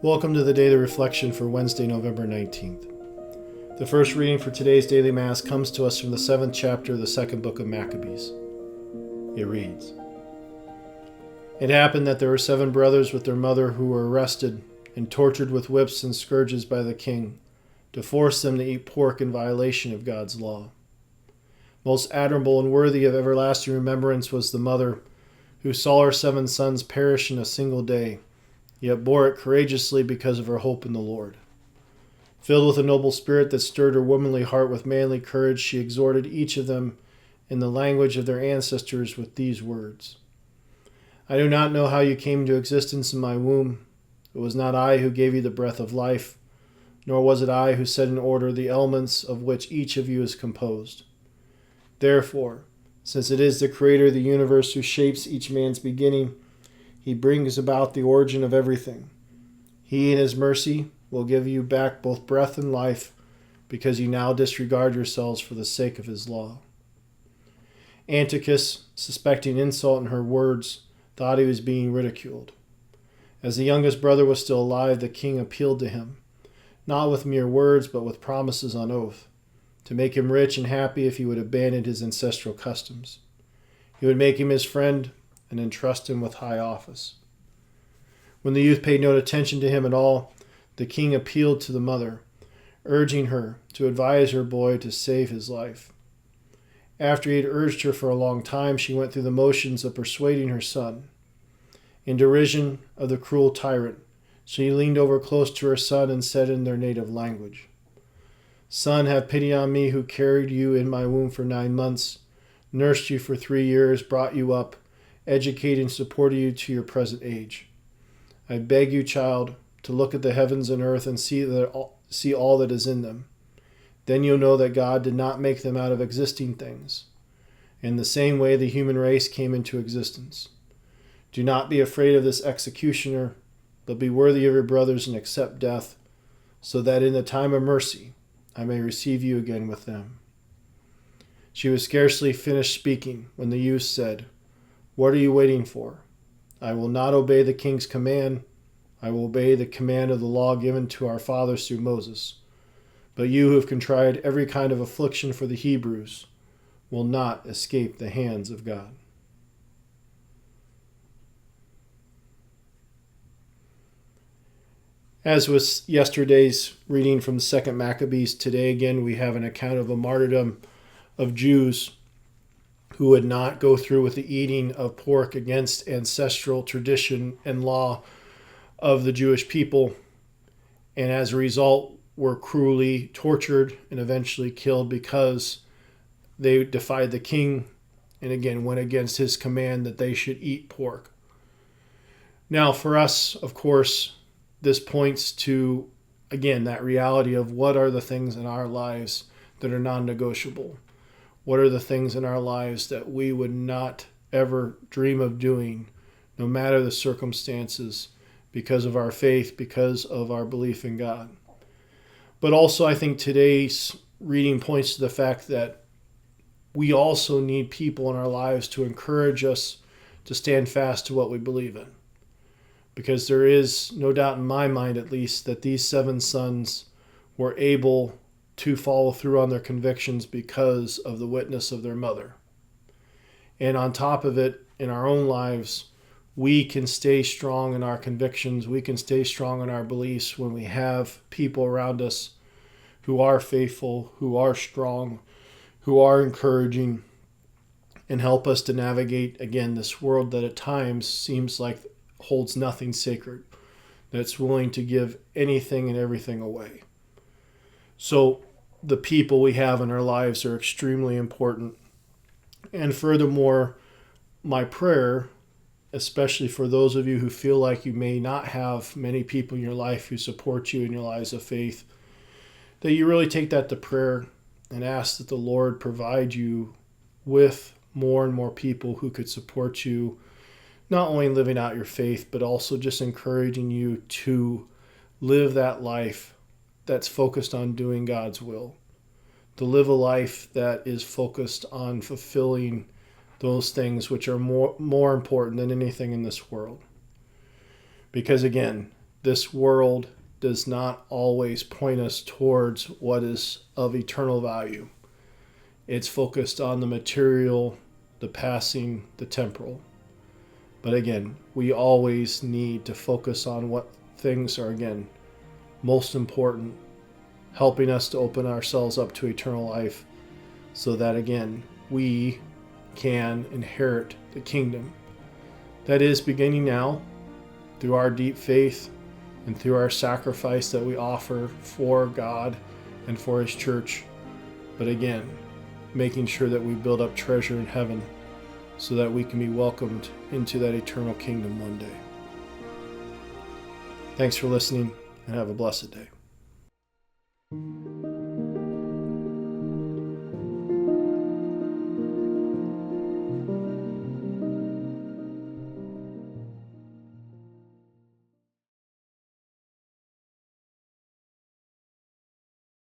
Welcome to the Daily Reflection for Wednesday, November 19th. The first reading for today's Daily Mass comes to us from the 7th chapter of the second book of Maccabees. It reads, It happened that there were 7 brothers with their mother who were arrested and tortured with whips and scourges by the king to force them to eat pork in violation of God's law. Most admirable and worthy of everlasting remembrance was the mother who saw her 7 sons perish in a single day, yet bore it courageously because of her hope in the Lord. Filled with a noble spirit that stirred her womanly heart with manly courage, she exhorted each of them in the language of their ancestors with these words. I do not know how you came into existence in my womb. It was not I who gave you the breath of life, nor was it I who set in order the elements of which each of you is composed. Therefore, since it is the Creator of the universe who shapes each man's beginning, He brings about the origin of everything. He, in His mercy, will give you back both breath and life, because you now disregard yourselves for the sake of His law. Antichus, suspecting insult in her words, thought he was being ridiculed. As the youngest brother was still alive, the king appealed to him, not with mere words, but with promises on oath, to make him rich and happy if he would abandon his ancestral customs. He would make him his friend and entrust him with high office. When the youth paid no attention to him at all, the king appealed to the mother, urging her to advise her boy to save his life. After he had urged her for a long time, she went through the motions of persuading her son. In derision of the cruel tyrant, she leaned over close to her son and said in their native language, Son, have pity on me who carried you in my womb for 9 months, nursed you for 3 years, brought you up, educated and supported you to your present age. I beg you, child, to look at the heavens and earth and see all that is in them. Then you'll know that God did not make them out of existing things. In the same way, the human race came into existence. Do not be afraid of this executioner, but be worthy of your brothers and accept death, so that in the time of mercy I may receive you again with them. She was scarcely finished speaking when the youth said, What are you waiting for? I will not obey the king's command. I will obey the command of the law given to our fathers through Moses. But you who have contrived every kind of affliction for the Hebrews will not escape the hands of God. As with yesterday's reading from the second Maccabees, today again we have an account of a martyrdom of Jews who would not go through with the eating of pork against ancestral tradition and law of the Jewish people, and as a result were cruelly tortured and eventually killed because they defied the king and again went against his command that they should eat pork. Now for us, of course, this points to, again, that reality of what are the things in our lives that are non-negotiable. What are the things in our lives that we would not ever dream of doing, no matter the circumstances, because of our faith, because of our belief in God. But also I think today's reading points to the fact that we also need people in our lives to encourage us to stand fast to what we believe in. Because there is no doubt in my mind, at least, that these 7 sons were able to follow through on their convictions because of the witness of their mother. And on top of it, in our own lives, we can stay strong in our convictions. We can stay strong in our beliefs when we have people around us who are faithful, who are strong, who are encouraging, and help us to navigate, again, this world that at times seems like holds nothing sacred, that's willing to give anything and everything away. So the people we have in our lives are extremely important. And furthermore, my prayer, especially for those of you who feel like you may not have many people in your life who support you in your lives of faith, that you really take that to prayer and ask that the Lord provide you with more and more people who could support you, not only living out your faith, but also just encouraging you to live that life that's focused on doing God's will, to live a life that is focused on fulfilling those things which are more important than anything in this world. Because again, this world does not always point us towards what is of eternal value. It's focused on the material, the passing, the temporal. But again, we always need to focus on what things are, again, most important, helping us to open ourselves up to eternal life so that, again, we can inherit the kingdom. That is beginning now through our deep faith and through our sacrifice that we offer for God and for His church. But again, making sure that we build up treasure in heaven so that we can be welcomed into that eternal kingdom one day. Thanks for listening, and have a blessed day.